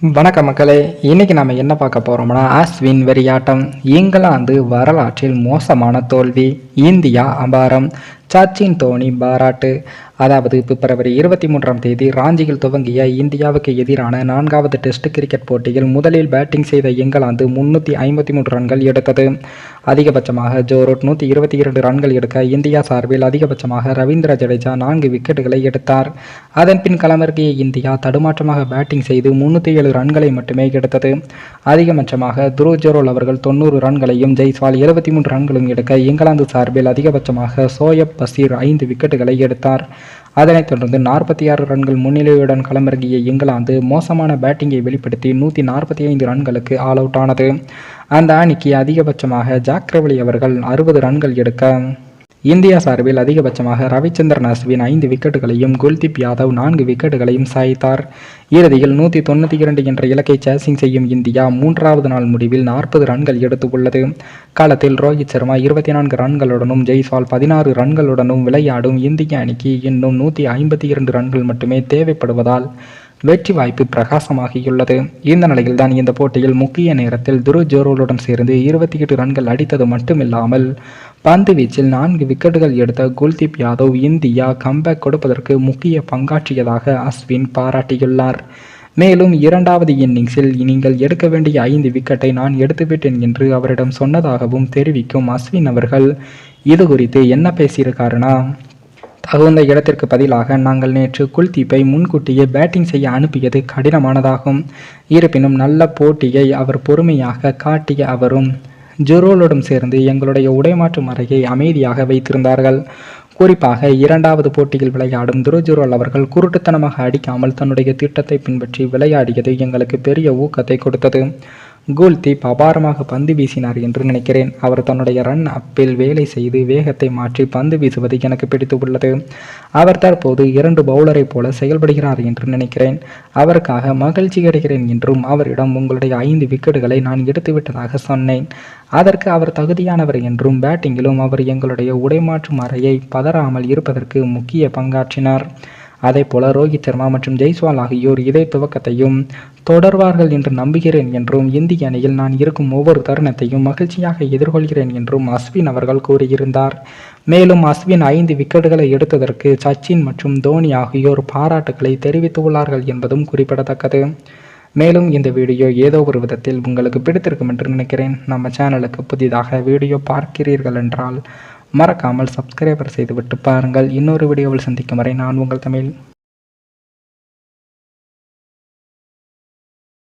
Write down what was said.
வணக்கம் மக்களே. இன்னைக்கு நம்ம என்ன பார்க்க போறோம்னா, அஸ்வின் வெறியாட்டம், இங்கிலாந்து வரலாற்றில் மோசமான தோல்வி, இந்தியா அபாரம், சச்சின் தோனி பாராட்டு. அதாவது பிப்ரவரி 23ஆம் தேதி ராஞ்சியில் துவங்கிய இந்தியாவுக்கு எதிரான 4வது டெஸ்ட் கிரிக்கெட் போட்டியில் முதலில் பேட்டிங் செய்த இங்கிலாந்து 353 ரன்கள் எடுத்தது. அதிகபட்சமாக ஜோ ரூட் 122 ரன்கள் எடுக்க இந்தியா சார்பில் அதிகபட்சமாக ரவீந்திர ஜடேஜா 4 விக்கெட்டுகளை எடுத்தார். அதன் பின் களமிறங்கிய இந்தியா தடுமாற்றமாக பேட்டிங் செய்து 307 ரன்களை மட்டுமே எடுத்தது. அதிகபட்சமாக துருவ் ஜுரல் அவர்கள் 90 ரன்களையும் ஜெய்ஸ்வால் 73 ரன்களும் எடுக்க இங்கிலாந்து சார்பில் அதிகபட்சமாக சோயப் பசீர் 5 விக்கெட்டுகளை எடுத்தார். அதனைத் தொடர்ந்து 46 ரன்கள் முன்னிலையுடன் களமிறங்கிய இங்கிலாந்து மோசமான பேட்டிங்கை வெளிப்படுத்தி 145 ரன்களுக்கு ஆல் அவுட் ஆனது. அந்த அணிக்கு அதிகபட்சமாக ஜாக் ரெவலி அவர்கள் 60 ரன்கள் எடுக்க இந்தியா சார்பில் அதிகபட்சமாக ரவிச்சந்திரன் அஸ்வின் 5 விக்கெட்டுகளையும் குல்தீப் யாதவ் 4 விக்கெட்டுகளையும் சாய்த்தார். இறுதியில் 192 என்ற இலக்கை சேசிங் செய்யும் இந்தியா 3வது நாள் முடிவில் 40 ரன்கள் எடுத்து உள்ளது. களத்தில் ரோஹித் சர்மா 24 ரன்களுடனும் ஜெய்ஸ்வால் 16 ரன்களுடனும் விளையாடும் இந்திய அணிக்கு இன்னும் 152 ரன்கள் மட்டுமே தேவைப்படுவதால் வெற்றி வாய்ப்பு பிரகாசமாகியுள்ளது. இந்த நிலையில்தான் இந்த போட்டியில் முக்கிய நேரத்தில் துருவ் ஜுரலுடன் சேர்ந்து 28 ரன்கள் அடித்தது மட்டுமில்லாமல் பந்து வீச்சில் 4 விக்கெட்டுகள் எடுத்த குல்தீப் யாதவ் இந்தியா கம்பேக் கொடுப்பதற்கு முக்கிய பங்காற்றியதாக அஸ்வின் பாராட்டியுள்ளார். மேலும் 2வது இன்னிங்ஸில் நீங்கள் எடுக்க வேண்டிய 5 விக்கெட்டை நான் எடுத்துவிட்டேன் என்று அவரிடம் சொன்னதாகவும் தெரிவிக்கும் அஸ்வின் அவர்கள் இது குறித்து என்ன பேசியிருக்காருன்னா, தகுந்த இடத்திற்கு பதிலாக நாங்கள் நேற்று குல்தீப்பை முன்கூட்டியே பேட்டிங் செய்ய அனுப்பியது கடினமானதாகும். இருப்பினும் நல்ல போட்டியை அவர் பொறுமையாக காட்டிய அவரும் ஜுரோலுடன் சேர்ந்து எங்களுடைய உடைமாற்றும் அறையை அமைதியாக வைத்திருந்தார்கள். குறிப்பாக 2வது போட்டியில் விளையாடும் துருவ் ஜுரல் அவர்கள் குருட்டுத்தனமாக அடிக்காமல் தன்னுடைய திட்டத்தை பின்பற்றி விளையாடியது எங்களுக்கு பெரிய ஊக்கத்தை கொடுத்தது. குல்தீப் அபாரமாக பந்து வீசினார் என்று நினைக்கிறேன். அவர் தன்னுடைய ரன் அப்பில் வேலை செய்து வேகத்தை மாற்றி பந்து வீசுவது எனக்கு பிடித்து உள்ளது. அவர் தற்போது 2 பவுலரை போல செயல்படுகிறார் என்று நினைக்கிறேன். அவருக்காக மகிழ்ச்சி அடைகிறேன் என்றும் அவரிடம் உங்களுடைய 5 விக்கெட்டுகளை நான் எடுத்துவிட்டதாக சொன்னேன். அதற்கு அவர் தகுதியானவர் என்றும் பேட்டிங்கிலும் அவர் எங்களுடைய உடைமாற்றும் அறையை பதறாமல் இருப்பதற்கு முக்கிய பங்காற்றினார். அதே போல ரோஹித் சர்மா மற்றும் ஜெய்ஸ்வால் ஆகியோர் இதே துவக்கத்தையும் தொடர்வார்கள் என்று நம்புகிறேன் என்றும் இந்திய அணியில் நான் இருக்கும் ஒவ்வொரு தருணத்தையும் மகிழ்ச்சியாக எதிர்கொள்கிறேன் என்றும் அஸ்வின் அவர்கள் கூறியிருந்தார். மேலும் அஸ்வின் 5 விக்கெட்டுகளை எடுத்ததற்கு சச்சின் மற்றும் தோனி ஆகியோர் பாராட்டுக்களை தெரிவித்துள்ளார்கள் என்பதும் குறிப்பிடத்தக்கது. மேலும் இந்த வீடியோ ஏதோ ஒரு விதத்தில் உங்களுக்கு பிடித்திருக்கும் என்று நினைக்கிறேன். நம்ம சேனலுக்கு புதிதாக வீடியோ பார்க்கிறீர்கள் என்றால் மறக்காமல் சப்ஸ்கிரைபர் செய்துவிட்டு பாருங்கள். இன்னொரு வீடியோவில் சந்திக்கும் வரை நான் உங்கள் தமிழ்.